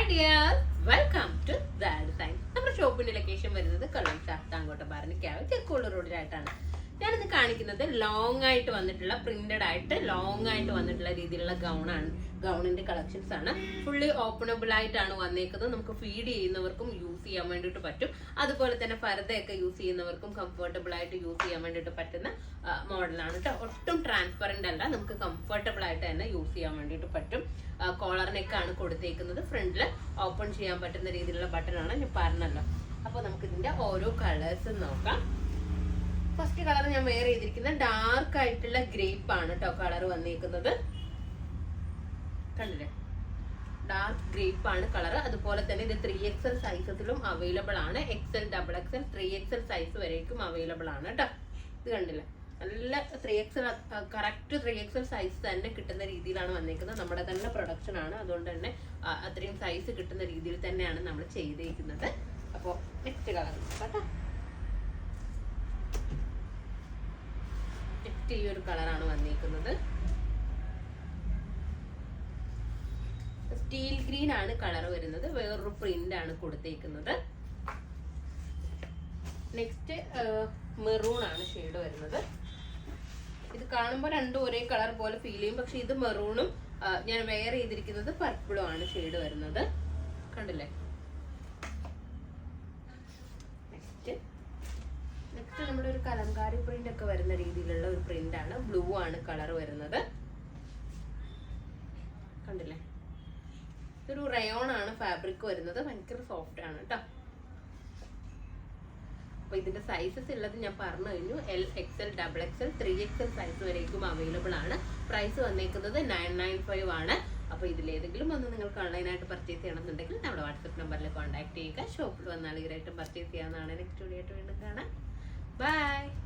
Dear, welcome to dad sign. നമ്മുടെ ഷോപ്പിന്റെ location വരുന്നത് കൊല്ലം ശാസ്താംകോട്ട ബാരനിക്കാവ് ചെക്കോള് റോഡിലായിട്ടാണ്. ഞാനിന്ന് കാണിക്കുന്നത് ലോങ് ആയിട്ട് വന്നിട്ടുള്ള പ്രിന്റഡ് ആയിട്ട് ലോങ് ആയിട്ട് വന്നിട്ടുള്ള രീതിയിലുള്ള ഗൗണാണ്. ഗൗണിന്റെ കളക്ഷൻസ് ആണ്. ഫുള്ളി ഓപ്പണബിൾ ആയിട്ടാണ് വന്നേക്കുന്നത്. നമുക്ക് ഫീഡ് ചെയ്യുന്നവർക്കും യൂസ് ചെയ്യാൻ വേണ്ടിയിട്ട് പറ്റും. അതുപോലെ തന്നെ ഫർദയൊക്കെ യൂസ് ചെയ്യുന്നവർക്കും കംഫർട്ടബിൾ ആയിട്ട് യൂസ് ചെയ്യാൻ വേണ്ടിയിട്ട് പറ്റുന്ന മോഡലാണ് കേട്ടോ. ഒട്ടും ട്രാൻസ്പെറന്റ് അല്ല, നമുക്ക് കംഫർട്ടബിൾ ആയിട്ട് തന്നെ യൂസ് ചെയ്യാൻ വേണ്ടിയിട്ട് പറ്റും. കോളറിനൊക്കെയാണ് കൊടുത്തേക്കുന്നത്. ഫ്രണ്ടില് ഓപ്പൺ ചെയ്യാൻ പറ്റുന്ന രീതിയിലുള്ള ബട്ടൺ ആണ്, ഞാൻ പറഞ്ഞല്ലോ. അപ്പൊ നമുക്ക് ഇതിന്റെ ഓരോ കളേഴ്സും നോക്കാം. ഫസ്റ്റ് കളർ ഞാൻ വെയർ ചെയ്തിരിക്കുന്നത് ഡാർക്ക് ആയിട്ടുള്ള ഗ്രേപ്പ് ആണ് കേട്ടോ. കളർ വന്നിരിക്കുന്നത് കണ്ടില്ലേ, ഡാർക്ക് ഗ്രേപ്പ് ആണ് കളർ. അതുപോലെ തന്നെ ഇത് 3XL സൈസസിലും അവൈലബിൾ ആണ്. XL, XXL, 3XL സൈസ് വരേക്കും അവൈലബിൾ ആണ് കേട്ടോ. ഇത് കണ്ടില്ലേ, നല്ല 3XL കറക്റ്റ് 3XL സൈസ് തന്നെ കിട്ടുന്ന രീതിയിലാണ് വന്നിരിക്കുന്നത്. നമ്മുടെ തന്നെ പ്രൊഡക്ഷൻ ആണ്, അതുകൊണ്ട് തന്നെ അത്രയും സൈസ് കിട്ടുന്ന രീതിയിൽ തന്നെയാണ് നമ്മൾ ചെയ്തിരിക്കുന്നത്. അപ്പോൾ നെക്സ്റ്റ് കളർ കേട്ടോ. ഈ ഒരു കളറാണ് വന്നിരിക്കുന്നത്. സ്റ്റീൽ ഗ്രീൻ ആണ് കളർ വരുന്നത്. വേറൊരു പ്രിന്റ് ആണ് കൊടുത്തേക്കുന്നത്. നെക്സ്റ്റ് മെറൂൺ ആണ് ഷെയ്ഡ് വരുന്നത്. ഇത് കാണുമ്പോൾ രണ്ടും ഒരേ കളർ പോലെ ഫീൽ ചെയ്യും, പക്ഷെ ഇത് മെറൂണും ഞാൻ വെയർ ചെയ്തിരിക്കുന്നത് പർപ്പിളും ആണ് ഷെയ്ഡ് വരുന്നത്. കണ്ടില്ലേ. നെക്സ്റ്റ് നമ്മുടെ ഒരു കലങ്കാരി പ്രിന്റ് ഒക്കെ വരുന്ന രീതിയിലുള്ള ഒരു പ്രിന്റ് ആണ്. ബ്ലൂ ആണ് കളർ വരുന്നത്. കണ്ടില്ലേ, ഇതൊരു റയോൺ ആണ് ഫാബ്രിക് വരുന്നത്. ഭയങ്കര സോഫ്റ്റ് ആണ് കേട്ടോ. അപ്പൊ ഇതിന്റെ സൈസസ് ഉള്ളത് ഞാൻ പറഞ്ഞു കഴിഞ്ഞു. LXL, XXL, 3XL സൈസ് വരേക്കും അവൈലബിൾ ആണ്. പ്രൈസ് വന്നേക്കുന്നത് 995 ആണ്. അപ്പൊ ഇതിലേതെങ്കിലും ഒന്ന് നിങ്ങൾക്ക് ഓൺലൈനായിട്ട് പർച്ചേസ് ചെയ്യണമെന്നുണ്ടെങ്കിൽ നമ്മുടെ വാട്സ്ആപ്പ് നമ്പറിൽ കോൺടാക്ട് ചെയ്യുക. ഷോപ്പിൽ വന്നാൽ ഈരായിട്ടും പർച്ചേസ് ചെയ്യാവുന്നതാണ്. നെക്സ്റ്റ് വീഡിയോ ആയിട്ട് വീണ്ടും കാണാം. Bye.